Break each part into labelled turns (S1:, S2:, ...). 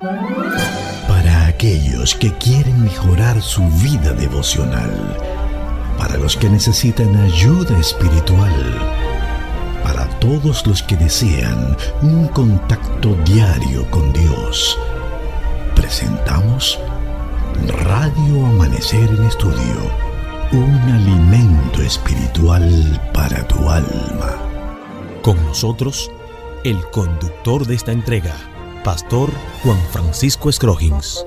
S1: Para aquellos que quieren mejorar su vida devocional, para los que necesitan ayuda espiritual, para todos los que desean un contacto diario con Dios, presentamos Radio Amanecer en Estudio, un alimento espiritual para tu alma.
S2: Con nosotros, el conductor de esta entrega, Pastor Juan Francisco Scroggins.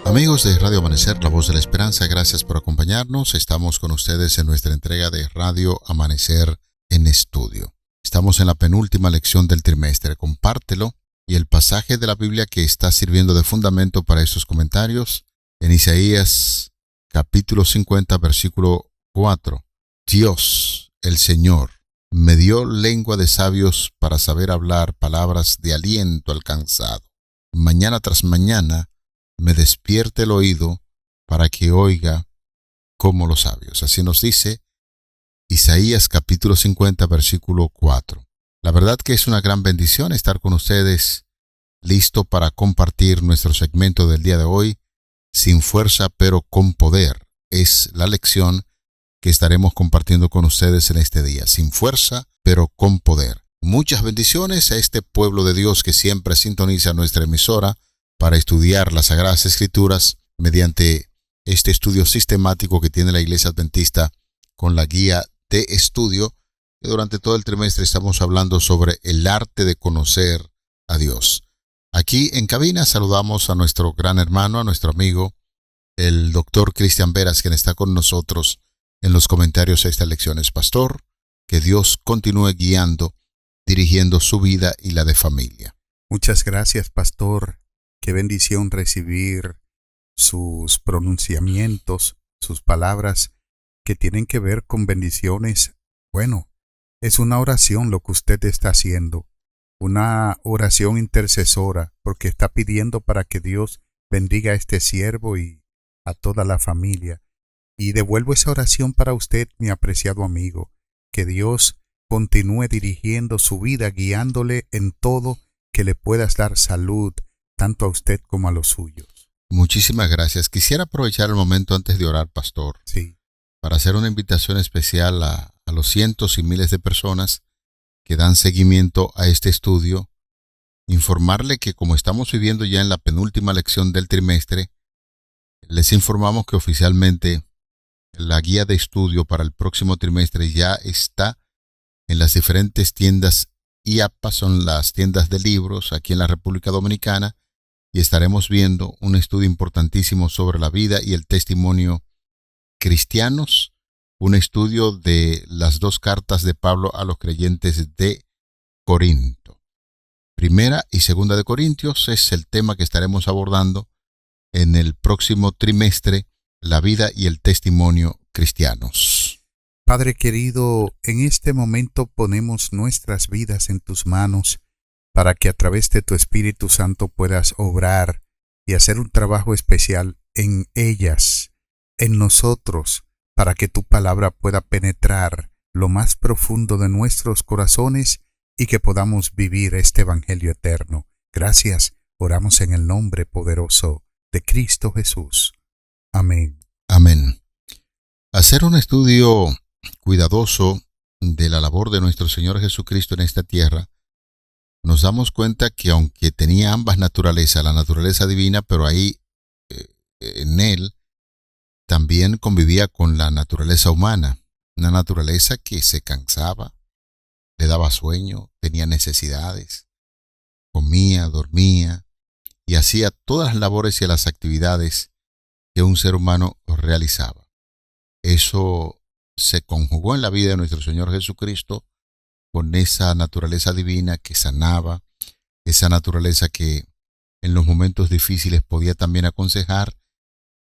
S3: Amigos de Radio Amanecer, la voz de la esperanza, gracias por acompañarnos. Estamos con ustedes en nuestra entrega de Radio Amanecer en Estudio. Estamos en la penúltima lección del trimestre. Compártelo. Y el pasaje de la Biblia que está sirviendo de fundamento para estos comentarios, en Isaías capítulo 50, versículo 4. Dios, el Señor, me dio lengua de sabios para saber hablar palabras de aliento al cansado. Mañana tras mañana me despierte el oído para que oiga como los sabios. Así nos dice Isaías capítulo 50, versículo 4. La verdad que es una gran bendición estar con ustedes, listo para compartir nuestro segmento del día de hoy, Sin fuerza pero con poder. Es la lección que estaremos compartiendo con ustedes en este día. Sin fuerza pero con poder. Muchas bendiciones a este pueblo de Dios que siempre sintoniza nuestra emisora para estudiar las Sagradas Escrituras mediante este estudio sistemático que tiene la Iglesia Adventista con la guía de estudio. Que durante todo el trimestre estamos hablando sobre el arte de conocer a Dios. Aquí en cabina saludamos a nuestro gran hermano, a nuestro amigo, el doctor Cristian Veras, quien está con nosotros en los comentarios a estas lecciones. Pastor, que Dios continúe guiando, dirigiendo su vida y la de familia.
S4: Muchas gracias, pastor. Qué bendición recibir sus pronunciamientos, sus palabras que tienen que ver con bendiciones. Bueno, es una oración lo que usted está haciendo, una oración intercesora, porque está pidiendo para que Dios bendiga a este siervo y a toda la familia. Y devuelvo esa oración para usted, mi apreciado amigo, que Dios continúe dirigiendo su vida, guiándole en todo, que le puedas dar salud, tanto a usted como a los suyos.
S3: Muchísimas gracias. Quisiera aprovechar el momento antes de orar, pastor,
S4: sí,
S3: para hacer una invitación especial a los cientos y miles de personas que dan seguimiento a este estudio, informarle que como estamos viviendo ya en la penúltima lección del trimestre, les informamos que oficialmente la guía de estudio para el próximo trimestre ya está en las diferentes tiendas IAPA, son las tiendas de libros aquí en la República Dominicana, y estaremos viendo un estudio importantísimo sobre la vida y el testimonio cristianos, un estudio de las dos cartas de Pablo a los creyentes de Corinto. Primera y segunda de Corintios es el tema que estaremos abordando en el próximo trimestre, la vida y el testimonio cristianos.
S4: Padre querido, en este momento ponemos nuestras vidas en tus manos para que a través de tu Espíritu Santo puedas obrar y hacer un trabajo especial en ellas, en nosotros, para que tu palabra pueda penetrar lo más profundo de nuestros corazones y que podamos vivir este Evangelio eterno. Gracias, oramos en el nombre poderoso de Cristo Jesús. Amén.
S3: Amén. Hacer un estudio cuidadoso de la labor de nuestro Señor Jesucristo en esta tierra, nos damos cuenta que aunque tenía ambas naturalezas, la naturaleza divina, pero ahí en él también convivía con la naturaleza humana, una naturaleza que se cansaba, le daba sueño, tenía necesidades, comía, dormía y hacía todas las labores y las actividades que un ser humano realizaba. Eso se conjugó en la vida de nuestro Señor Jesucristo con esa naturaleza divina que sanaba, esa naturaleza que en los momentos difíciles podía también aconsejar.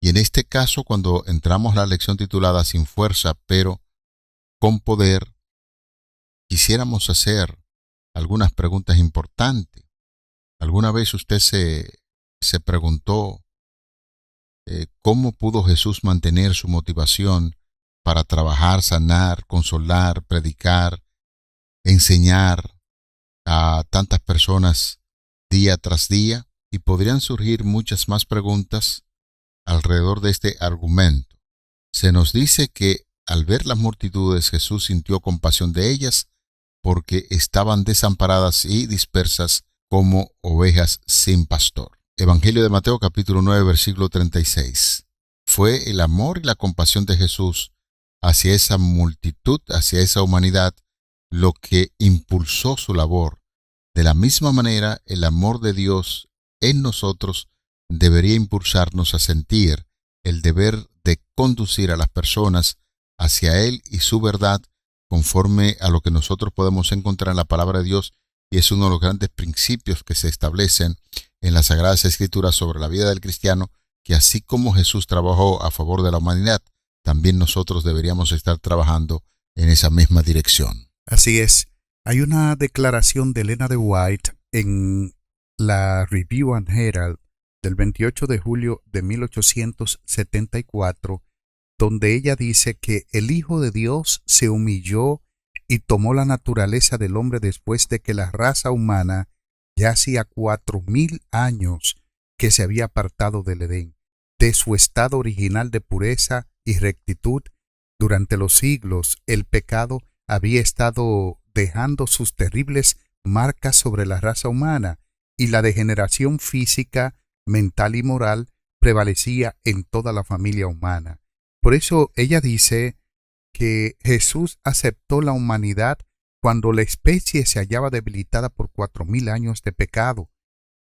S3: Y en este caso, cuando entramos a la lección titulada Sin fuerza, pero con poder, quisiéramos hacer algunas preguntas importantes. ¿Alguna vez usted se preguntó cómo pudo Jesús mantener su motivación para trabajar, sanar, consolar, predicar, enseñar a tantas personas día tras día? Y podrían surgir muchas más preguntas alrededor de este argumento. Se nos dice que al ver las multitudes Jesús sintió compasión de ellas porque estaban desamparadas y dispersas como ovejas sin pastor. Evangelio de Mateo capítulo 9 versículo 36. Fue el amor y la compasión de Jesús hacia esa multitud, hacia esa humanidad, lo que impulsó su labor. De la misma manera, el amor de Dios en nosotros debería impulsarnos a sentir el deber de conducir a las personas hacia Él y su verdad conforme a lo que nosotros podemos encontrar en la palabra de Dios, y es uno de los grandes principios que se establecen en las Sagradas Escrituras sobre la vida del cristiano, que así como Jesús trabajó a favor de la humanidad, también nosotros deberíamos estar trabajando en esa misma dirección.
S4: Así es. Hay una declaración de Elena de White en la Review and Herald del 28 de julio de 1874, donde ella dice que el Hijo de Dios se humilló y tomó la naturaleza del hombre después de que la raza humana ya hacía 4000 años que se había apartado del Edén, de su estado original de pureza y rectitud. Durante los siglos, el pecado había estado dejando sus terribles marcas sobre la raza humana, y la degeneración física, mental y moral prevalecía en toda la familia humana. Por eso ella dice que Jesús aceptó la humanidad cuando la especie se hallaba debilitada por 4000 años de pecado.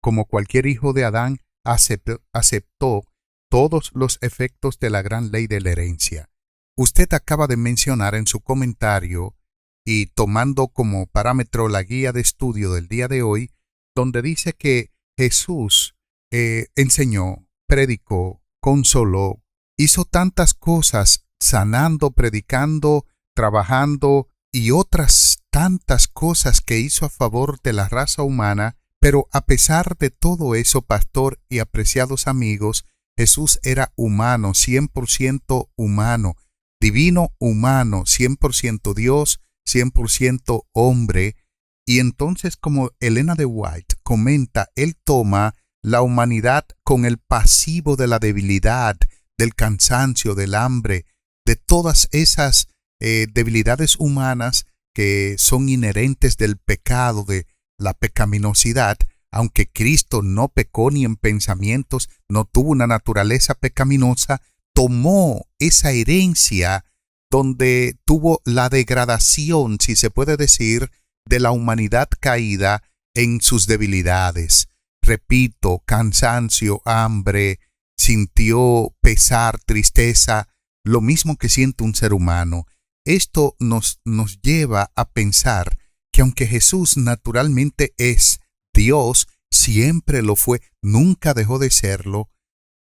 S4: Como cualquier hijo de Adán, aceptó todos los efectos de la gran ley de la herencia. Usted acaba de mencionar en su comentario, y tomando como parámetro la guía de estudio del día de hoy, donde dice que Jesús enseñó, predicó, consoló, hizo tantas cosas, sanando, predicando, trabajando y otras tantas cosas que hizo a favor de la raza humana, pero a pesar de todo eso, pastor y apreciados amigos, Jesús era humano, 100% humano, divino humano, 100% Dios, 100% hombre. Y entonces, como Elena de White comenta, él toma la humanidad con el pasivo de la debilidad, del cansancio, del hambre, de todas esas debilidades humanas que son inherentes del pecado, de la pecaminosidad. Aunque Cristo no pecó ni en pensamientos, no tuvo una naturaleza pecaminosa, tomó esa herencia donde tuvo la degradación, si se puede decir, de la humanidad caída en sus debilidades. Repito, cansancio, hambre, sintió pesar, tristeza, lo mismo que siente un ser humano. Esto nos lleva a pensar que aunque Jesús naturalmente es Dios, siempre lo fue, nunca dejó de serlo,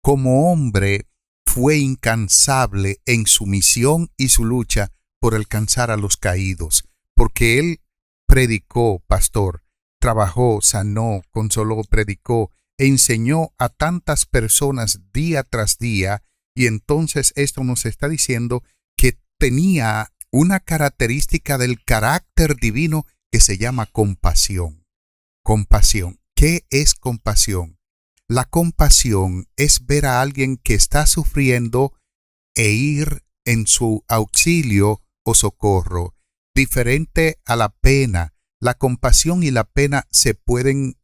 S4: como hombre fue incansable en su misión y su lucha por alcanzar a los caídos, porque él predicó, pastor, trabajó, sanó, consoló, predicó, enseñó a tantas personas día tras día, y entonces esto nos está diciendo que tenía una característica del carácter divino que se llama compasión. Compasión. ¿Qué es compasión? La compasión es ver a alguien que está sufriendo e ir en su auxilio o socorro. Diferente a la pena. La compasión y la pena se pueden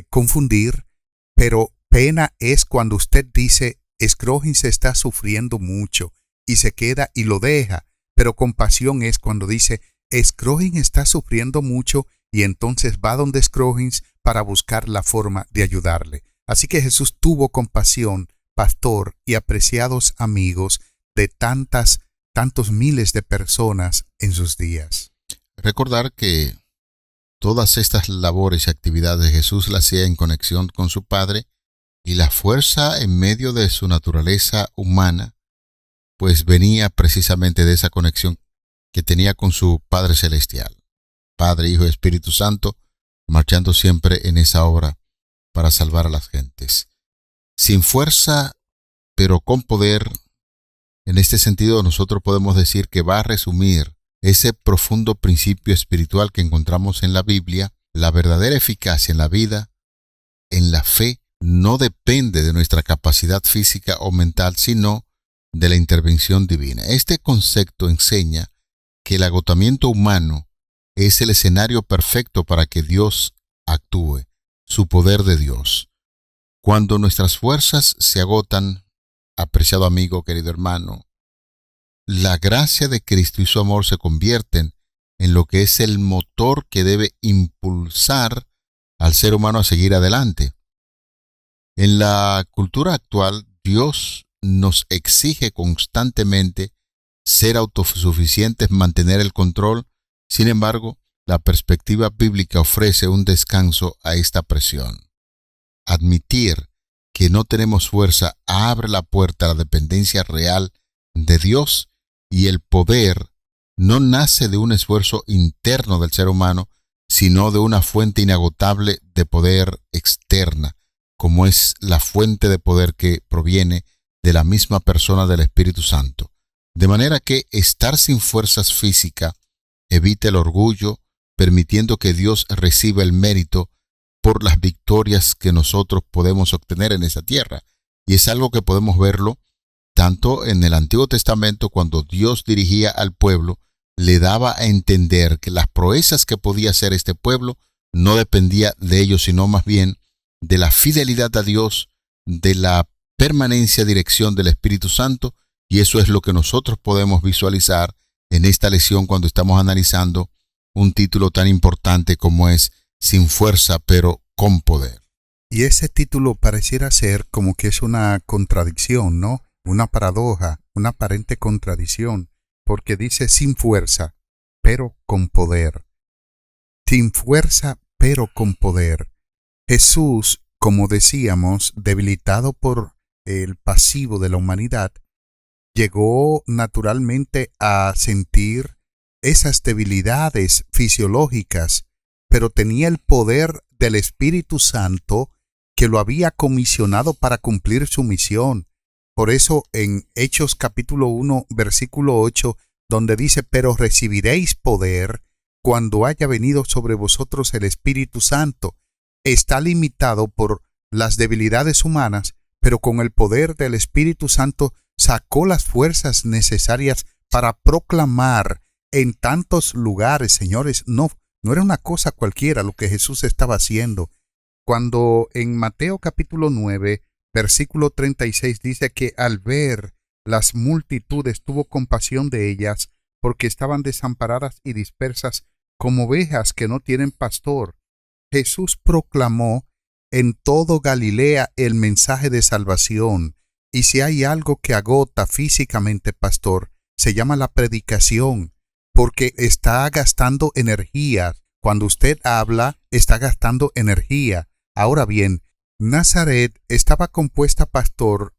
S4: confundir, pero pena es cuando usted dice, Scroggins está sufriendo mucho, y se queda y lo deja. Pero compasión es cuando dice, Scroggins está sufriendo mucho, y entonces va donde Scroggins para buscar la forma de ayudarle. Así que Jesús tuvo compasión, pastor y apreciados amigos, de tantos miles de personas en sus días.
S3: Recordar que todas estas labores y actividades Jesús las hacía en conexión con su Padre, y la fuerza en medio de su naturaleza humana, pues venía precisamente de esa conexión que tenía con su Padre Celestial. Padre, Hijo y Espíritu Santo, marchando siempre en esa obra para salvar a las gentes. Sin fuerza, pero con poder. En este sentido, nosotros podemos decir que va a resumir ese profundo principio espiritual que encontramos en la Biblia. La verdadera eficacia en la vida en la fe no depende de nuestra capacidad física o mental, sino de la intervención divina. Este concepto enseña que el agotamiento humano es el escenario perfecto para que Dios actúe, su poder de Dios. Cuando nuestras fuerzas se agotan, apreciado amigo, querido hermano, la gracia de Cristo y su amor se convierten en lo que es el motor que debe impulsar al ser humano a seguir adelante. En la cultura actual, Dios nos exige constantemente ser autosuficientes, mantener el control. Sin embargo, la perspectiva bíblica ofrece un descanso a esta presión. Admitir que no tenemos fuerza abre la puerta a la dependencia real de Dios, y el poder no nace de un esfuerzo interno del ser humano, sino de una fuente inagotable de poder externa, como es la fuente de poder que proviene de la misma persona del Espíritu Santo. De manera que estar sin fuerzas físicas evita el orgullo, permitiendo que Dios reciba el mérito por las victorias que nosotros podemos obtener en esa tierra. Y es algo que podemos verlo tanto en el Antiguo Testamento, cuando Dios dirigía al pueblo, le daba a entender que las proezas que podía hacer este pueblo no dependía de ellos, sino más bien de la fidelidad a Dios, de la permanencia, dirección del Espíritu Santo, y eso es lo que nosotros podemos visualizar en esta lección cuando estamos analizando un título tan importante como es Sin fuerza, pero con poder.
S4: Y ese título pareciera ser como que es una contradicción, ¿no? Una paradoja, una aparente contradicción, porque dice sin fuerza, pero con poder. Sin fuerza, pero con poder. Jesús, como decíamos, debilitado por el pasivo de la humanidad, llegó naturalmente a sentir esas debilidades fisiológicas, pero tenía el poder del Espíritu Santo que lo había comisionado para cumplir su misión. Por eso en Hechos capítulo 1, versículo 8, donde dice, pero recibiréis poder cuando haya venido sobre vosotros el Espíritu Santo. Está limitado por las debilidades humanas, pero con el poder del Espíritu Santo sacó las fuerzas necesarias para proclamar en tantos lugares, señores. No era una cosa cualquiera lo que Jesús estaba haciendo. Cuando en Mateo capítulo 9, versículo 36 dice que al ver las multitudes tuvo compasión de ellas, porque estaban desamparadas y dispersas como ovejas que no tienen pastor. Jesús proclamó en todo Galilea el mensaje de salvación. Y si hay algo que agota físicamente, pastor, se llama la predicación, porque está gastando energía. Cuando usted habla, está gastando energía. Ahora bien, Nazaret estaba compuesta, pastor,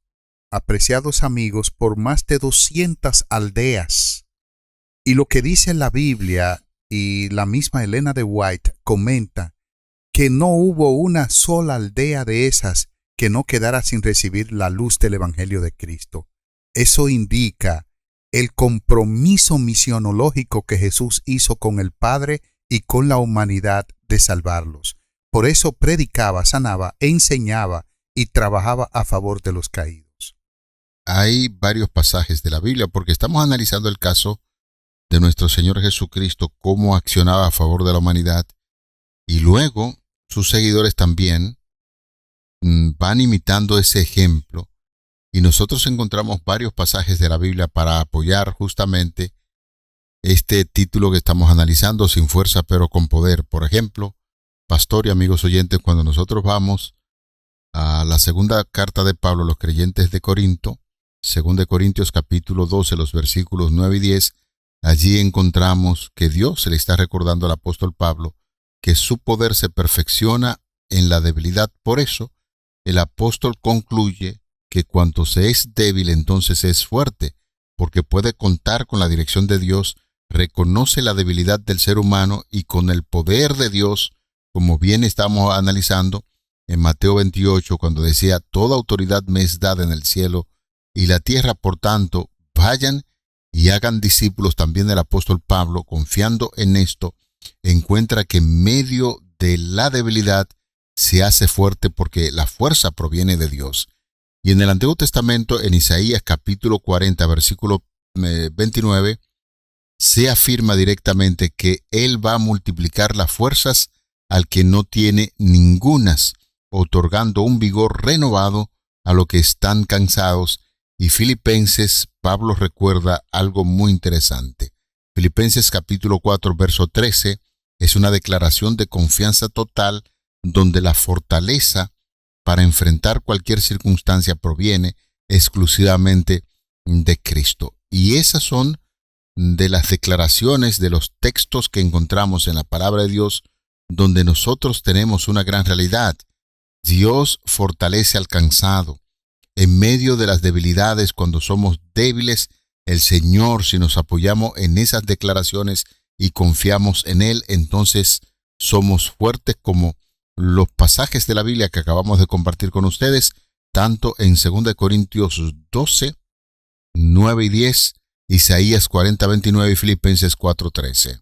S4: apreciados amigos, por más de 200 aldeas. Y lo que dice la Biblia, y la misma Elena de White comenta, que no hubo una sola aldea de esas que no quedara sin recibir la luz del Evangelio de Cristo. Eso indica el compromiso misionológico que Jesús hizo con el Padre y con la humanidad de salvarlos. Por eso predicaba, sanaba, enseñaba y trabajaba a favor de los caídos.
S3: Hay varios pasajes de la Biblia, porque estamos analizando el caso de nuestro Señor Jesucristo, cómo accionaba a favor de la humanidad, y luego sus seguidores también van imitando ese ejemplo, y nosotros encontramos varios pasajes de la Biblia para apoyar justamente este título que estamos analizando, sin fuerza pero con poder. Por ejemplo, pastor y amigos oyentes, cuando nosotros vamos a la segunda carta de Pablo a los creyentes de Corinto, 2 Corintios capítulo 12, los versículos 9 y 10, allí encontramos que Dios se le está recordando al apóstol Pablo que su poder se perfecciona en la debilidad. Por eso, el apóstol concluye que cuanto se es débil, entonces es fuerte, porque puede contar con la dirección de Dios, reconoce la debilidad del ser humano y con el poder de Dios, como bien estamos analizando en Mateo 28, cuando decía, toda autoridad me es dada en el cielo y la tierra, por tanto, vayan y hagan discípulos. También el apóstol Pablo, confiando en esto, encuentra que en medio de la debilidad se hace fuerte porque la fuerza proviene de Dios. Y en el Antiguo Testamento, en Isaías capítulo 40, versículo 29, se afirma directamente que Él va a multiplicar las fuerzas al que no tiene ningunas, otorgando un vigor renovado a los que están cansados. Y Filipenses, Pablo recuerda algo muy interesante. Filipenses capítulo 4, verso 13, es una declaración de confianza total donde la fortaleza para enfrentar cualquier circunstancia proviene exclusivamente de Cristo. Y esas son de las declaraciones de los textos que encontramos en la palabra de Dios, donde nosotros tenemos una gran realidad. Dios fortalece al cansado. En medio de las debilidades, cuando somos débiles, el Señor, si nos apoyamos en esas declaraciones y confiamos en Él, entonces somos fuertes, como los pasajes de la Biblia que acabamos de compartir con ustedes, tanto en 2 Corintios 12, 9 y 10, Isaías 40, 29 y Filipenses 4, 13.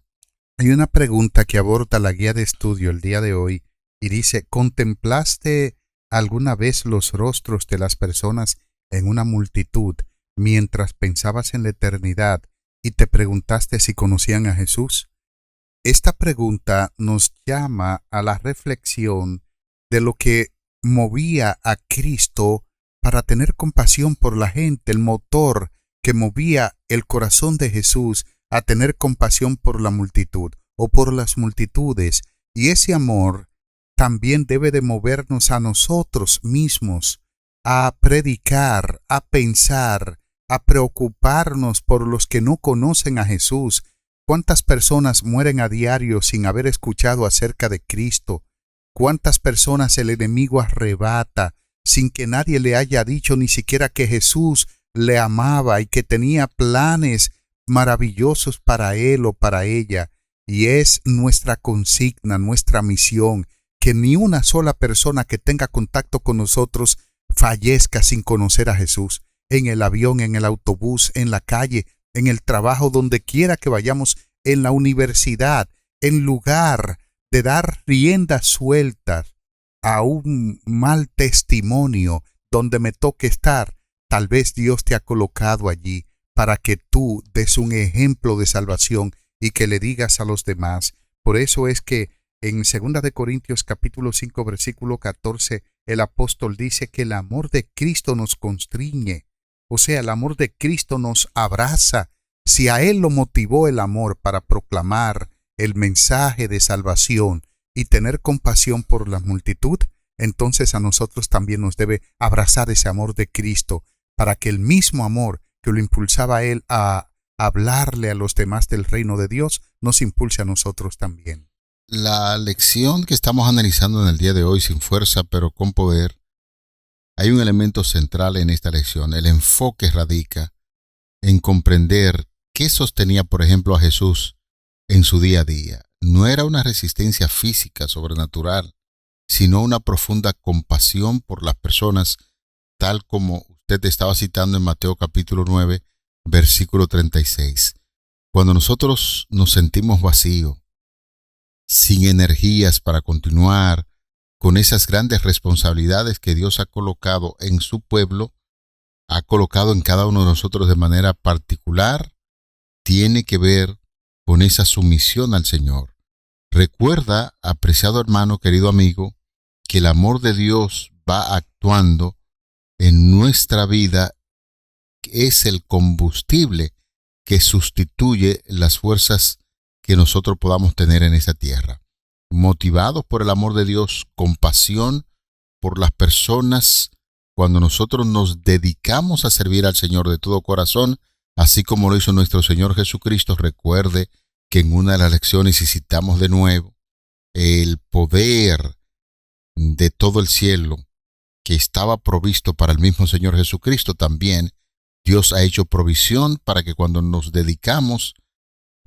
S4: Hay una pregunta que aborda la guía de estudio el día de hoy y dice: ¿contemplaste alguna vez los rostros de las personas en una multitud mientras pensabas en la eternidad y te preguntaste si conocían a Jesús? Esta pregunta nos llama a la reflexión de lo que movía a Cristo para tener compasión por la gente, el motor que movía el corazón de Jesús a tener compasión por la multitud o por las multitudes. Y ese amor también debe de movernos a nosotros mismos, a predicar, a pensar, a preocuparnos por los que no conocen a Jesús. ¿Cuántas personas mueren a diario sin haber escuchado acerca de Cristo? ¿Cuántas personas el enemigo arrebata sin que nadie le haya dicho ni siquiera que Jesús le amaba y que tenía planes maravillosos para él o para ella? Y es nuestra consigna, nuestra misión, que ni una sola persona que tenga contacto con nosotros fallezca sin conocer a Jesús. En el avión, en el autobús, en la calle, en el trabajo, donde quiera que vayamos, en la universidad, en lugar de dar riendas sueltas a un mal testimonio donde me toque estar, tal vez Dios te ha colocado allí para que tú des un ejemplo de salvación y que le digas a los demás. Por eso es que en 2 Corintios capítulo 5 versículo 14 el apóstol dice que el amor de Cristo nos constriñe. O sea, el amor de Cristo nos abraza. Si a Él lo motivó el amor para proclamar el mensaje de salvación y tener compasión por la multitud, entonces a nosotros también nos debe abrazar ese amor de Cristo, para que el mismo amor que lo impulsaba a Él a hablarle a los demás del reino de Dios nos impulse a nosotros también.
S3: La lección que estamos analizando en el día de hoy, sin fuerza pero con poder, hay un elemento central en esta lección. El enfoque radica en comprender qué sostenía, por ejemplo, a Jesús en su día a día. No era una resistencia física sobrenatural, sino una profunda compasión por las personas, tal como usted estaba citando en Mateo capítulo 9, versículo 36. Cuando nosotros nos sentimos vacíos, sin energías para continuar con esas grandes responsabilidades que Dios ha colocado en su pueblo, ha colocado en cada uno de nosotros de manera particular, tiene que ver con esa sumisión al Señor. Recuerda, apreciado hermano, querido amigo, que el amor de Dios va actuando en nuestra vida, es el combustible que sustituye las fuerzas que nosotros podamos tener en esta tierra. Motivados por el amor de Dios, compasión por las personas, cuando nosotros nos dedicamos a servir al Señor de todo corazón, así como lo hizo nuestro Señor Jesucristo. Recuerde que en una de las lecciones, y citamos de nuevo, el poder de todo el cielo que estaba provisto para el mismo Señor Jesucristo, también Dios ha hecho provisión para que cuando nos dedicamos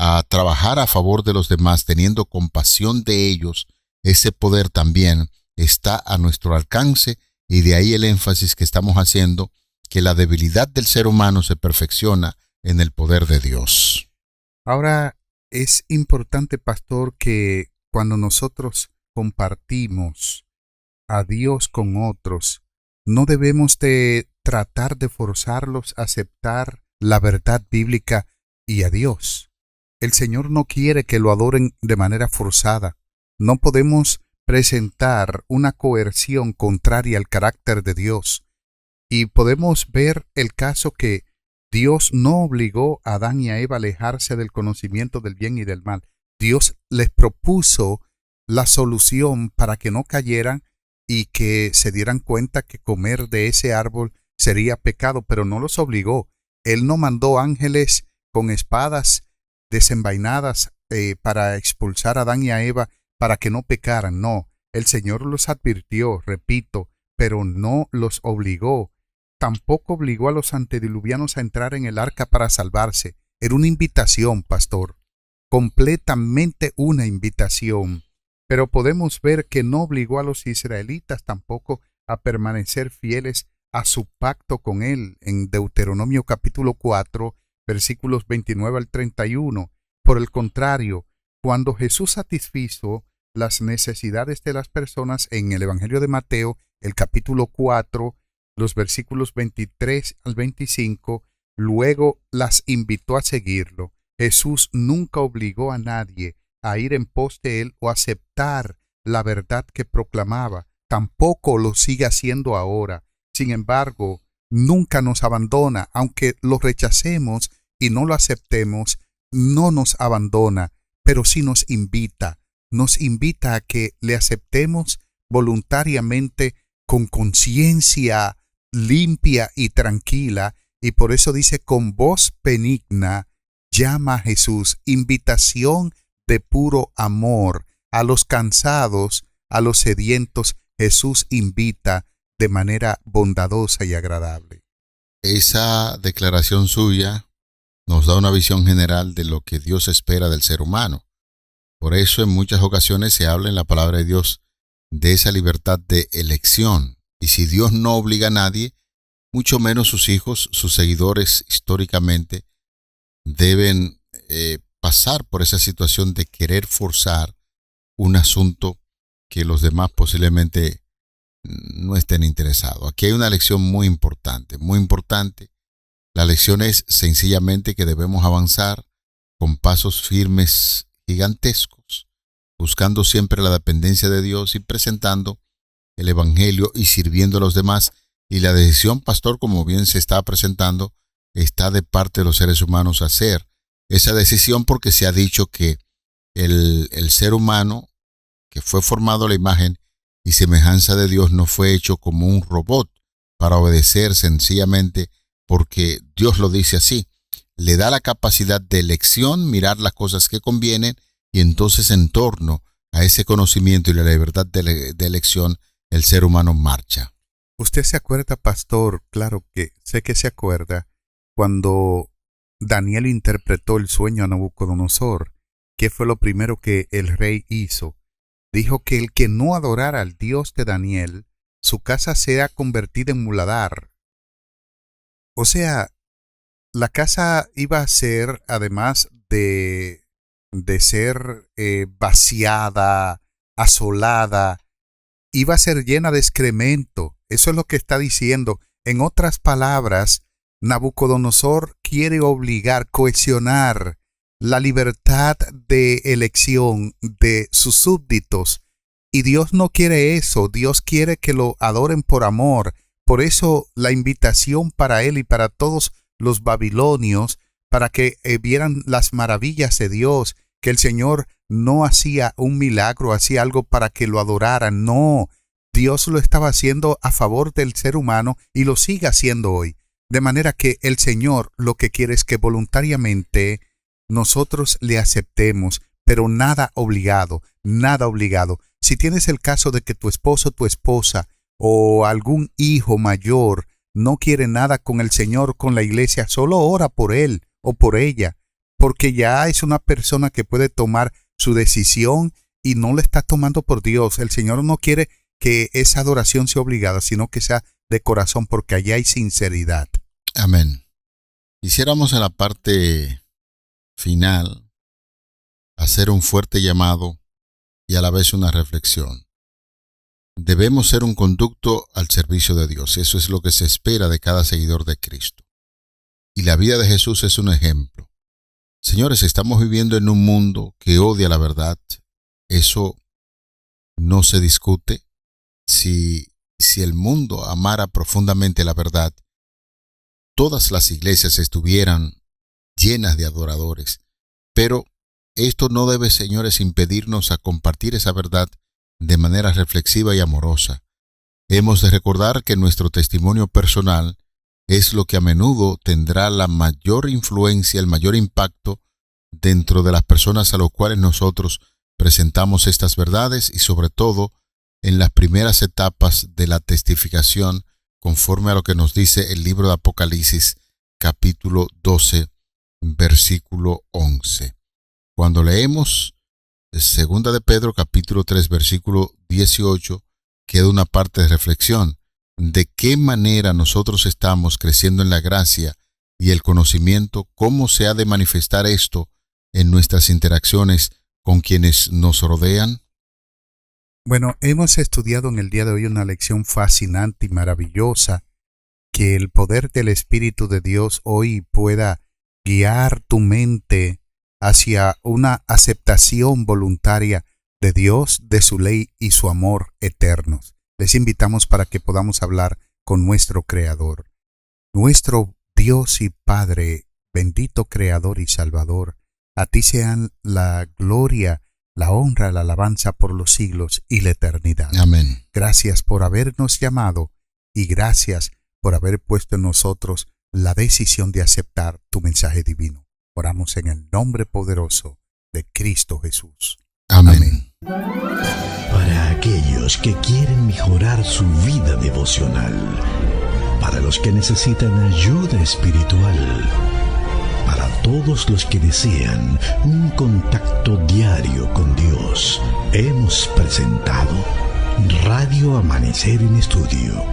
S3: a trabajar a favor de los demás, teniendo compasión de ellos, ese poder también está a nuestro alcance, y de ahí el énfasis que estamos haciendo, que la debilidad del ser humano se perfecciona en el poder de Dios.
S4: Ahora, es importante, pastor, que cuando nosotros compartimos a Dios con otros, no debemos de tratar de forzarlos a aceptar la verdad bíblica y a Dios. El Señor no quiere que lo adoren de manera forzada. No podemos presentar una coerción contraria al carácter de Dios. Y podemos ver el caso que Dios no obligó a Adán y a Eva a alejarse del conocimiento del bien y del mal. Dios les propuso la solución para que no cayeran y que se dieran cuenta que comer de ese árbol sería pecado, pero no los obligó. Él no mandó ángeles con espadas desenvainadas para expulsar a Adán y a Eva para que no pecaran. No, el Señor los advirtió, repito, pero no los obligó. Tampoco obligó a los antediluvianos a entrar en el arca para salvarse. Era una invitación, pastor, completamente una invitación. Pero podemos ver que no obligó a los israelitas tampoco a permanecer fieles a su pacto con él en Deuteronomio capítulo 4, versículos 29 al 31. Por el contrario, cuando Jesús satisfizo las necesidades de las personas en el Evangelio de Mateo, el capítulo 4, los versículos 23 al 25, luego las invitó a seguirlo. Jesús nunca obligó a nadie a ir en pos de él o aceptar la verdad que proclamaba. Tampoco lo sigue haciendo ahora. Sin embargo, nunca nos abandona. Aunque lo rechacemos y no lo aceptemos, no nos abandona, pero sí nos invita. Nos invita a que le aceptemos voluntariamente con conciencia limpia y tranquila, y por eso dice con voz benigna, llama a Jesús, invitación de puro amor. A los cansados, a los sedientos, Jesús invita de manera bondadosa y agradable.
S3: Esa declaración suya nos da una visión general de lo que Dios espera del ser humano. Por eso en muchas ocasiones se habla en la palabra de Dios de esa libertad de elección. Y si Dios no obliga a nadie, mucho menos sus hijos, sus seguidores históricamente, deben pasar por esa situación de querer forzar un asunto que los demás posiblemente no estén interesados. Aquí hay una lección muy importante, muy importante. La lección es sencillamente que debemos avanzar con pasos firmes gigantescos, buscando siempre la dependencia de Dios y presentando el Evangelio y sirviendo a los demás. Y la decisión, pastor, como bien se está presentando, está de parte de los seres humanos hacer esa decisión, porque se ha dicho que el ser humano, que fue formado a la imagen y semejanza de Dios, no fue hecho como un robot para obedecer sencillamente porque Dios lo dice así. Le da la capacidad de elección, mirar las cosas que convienen, y entonces en torno a ese conocimiento y la libertad de elección, el ser humano marcha.
S4: ¿Usted se acuerda, pastor? Claro que sé que se acuerda, cuando Daniel interpretó el sueño a Nabucodonosor. ¿Qué fue lo primero que el rey hizo? Dijo que el que no adorara al Dios de Daniel, su casa sea convertida en muladar. O sea, la casa iba a ser, además de ser vaciada, asolada, iba a ser llena de excremento. Eso es lo que está diciendo. En otras palabras, Nabucodonosor quiere obligar, cohesionar la libertad de elección de sus súbditos. Y Dios no quiere eso. Dios quiere que lo adoren por amor. Por eso la invitación para él y para todos los babilonios, para que vieran las maravillas de Dios, que el Señor no hacía un milagro, hacía algo para que lo adoraran. No, Dios lo estaba haciendo a favor del ser humano y lo sigue haciendo hoy. De manera que el Señor lo que quiere es que voluntariamente nosotros le aceptemos, pero nada obligado, nada obligado. Si tienes el caso de que tu esposo, tu esposa o algún hijo mayor no quiere nada con el Señor, con la iglesia, solo ora por él o por ella, porque ya es una persona que puede tomar su decisión y no la está tomando por Dios. El Señor no quiere que esa adoración sea obligada, sino que sea de corazón, porque allá hay sinceridad.
S3: Amén. Quisiéramos en la parte final hacer un fuerte llamado y a la vez una reflexión. debemos ser un conducto al servicio de Dios. Eso es lo que se espera de cada seguidor de Cristo. Y la vida de Jesús es un ejemplo. Señores, estamos viviendo en un mundo que odia la verdad. Eso no se discute. Si el mundo amara profundamente la verdad, todas las iglesias estuvieran llenas de adoradores. Pero esto no debe, señores, impedirnos a compartir esa verdad de manera reflexiva y amorosa. Hemos de recordar que nuestro testimonio personal es lo que a menudo tendrá la mayor influencia, el mayor impacto dentro de las personas a las cuales nosotros presentamos estas verdades y sobre todo en las primeras etapas de la testificación, conforme a lo que nos dice el libro de Apocalipsis, capítulo 12, versículo 11. Cuando leemos Segunda de Pedro, capítulo 3, versículo 18, queda una parte de reflexión. ¿De qué manera nosotros estamos creciendo en la gracia y el conocimiento? ¿Cómo se ha de manifestar esto en nuestras interacciones con quienes nos rodean?
S4: Bueno, hemos estudiado en el día de hoy una lección fascinante y maravillosa, que el poder del Espíritu de Dios hoy pueda guiar tu mente hacia una aceptación voluntaria de Dios, de su ley y su amor eternos. Les invitamos para que podamos hablar con nuestro Creador. Nuestro Dios y Padre, bendito Creador y Salvador, a ti sean la gloria, la honra, la alabanza por los siglos y la eternidad.
S3: Amén.
S4: Gracias por habernos llamado y gracias por haber puesto en nosotros la decisión de aceptar tu mensaje divino. Oramos en el nombre poderoso de Cristo Jesús.
S3: Amén.
S1: Para aquellos que quieren mejorar su vida devocional, para los que necesitan ayuda espiritual, para todos los que desean un contacto diario con Dios, hemos presentado Radio Amanecer en Estudio,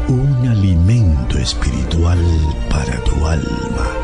S1: un alimento espiritual para tu alma.